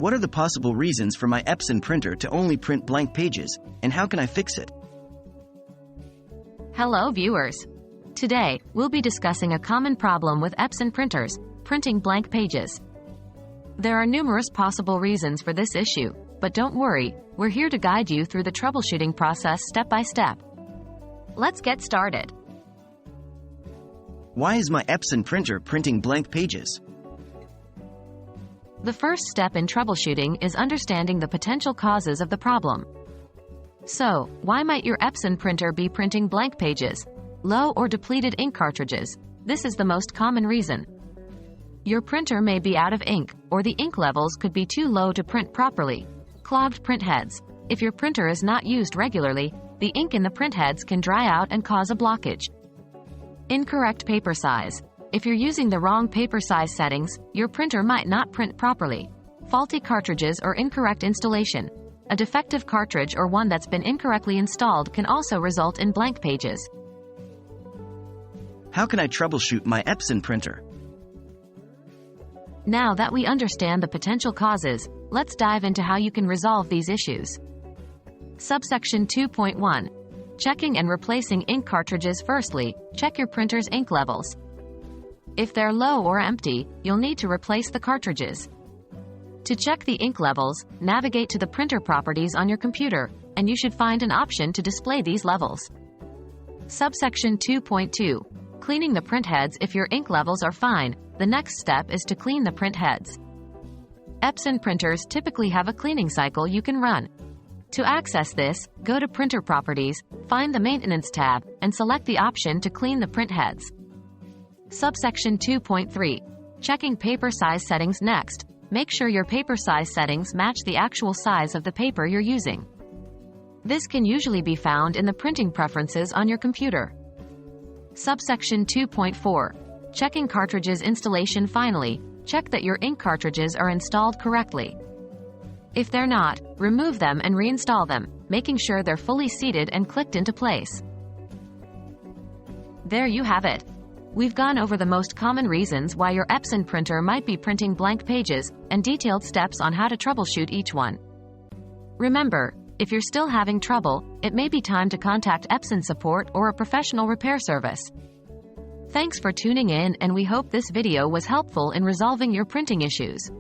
What are the possible reasons for my Epson printer to only print blank pages, and how can I fix it? Hello viewers. Today, we'll be discussing a common problem with Epson printers, printing blank pages. There are numerous possible reasons for this issue, but don't worry, we're here to guide you through the troubleshooting process step by step. Let's get started. Why is my Epson printer printing blank pages? The first step in troubleshooting is understanding the potential causes of the problem. So, why might your Epson printer be printing blank pages? Low or depleted ink cartridges. This is the most common reason. Your printer may be out of ink, or the ink levels could be too low to print properly. Clogged print heads. If your printer is not used regularly, the ink in the print heads can dry out and cause a blockage. Incorrect paper size. If you're using the wrong paper size settings, your printer might not print properly. Faulty cartridges or incorrect installation. A defective cartridge or one that's been incorrectly installed can also result in blank pages. How can I troubleshoot my Epson printer? Now that we understand the potential causes, let's dive into how you can resolve these issues. Subsection 2.1. Checking and replacing ink cartridges. Firstly, check your printer's ink levels. If they're low or empty, you'll need to replace the cartridges. To check the ink levels, navigate to the printer properties on your computer, and you should find an option to display these levels. Subsection 2.2. Cleaning the print heads. If your ink levels are fine, the next step is to clean the print heads. Epson printers typically have a cleaning cycle you can run. To access this, go to Printer Properties, find the Maintenance tab, and select the option to clean the print heads. Subsection 2.3. Checking paper size settings. Next, make sure your paper size settings match the actual size of the paper you're using. This can usually be found in the printing preferences on your computer. Subsection 2.4. Checking cartridges installation. Finally, check that your ink cartridges are installed correctly. If they're not, remove them and reinstall them, making sure they're fully seated and clicked into place. There you have it. We've gone over the most common reasons why your Epson printer might be printing blank pages, and detailed steps on how to troubleshoot each one. Remember, if you're still having trouble, it may be time to contact Epson support or a professional repair service. Thanks for tuning in, and we hope this video was helpful in resolving your printing issues.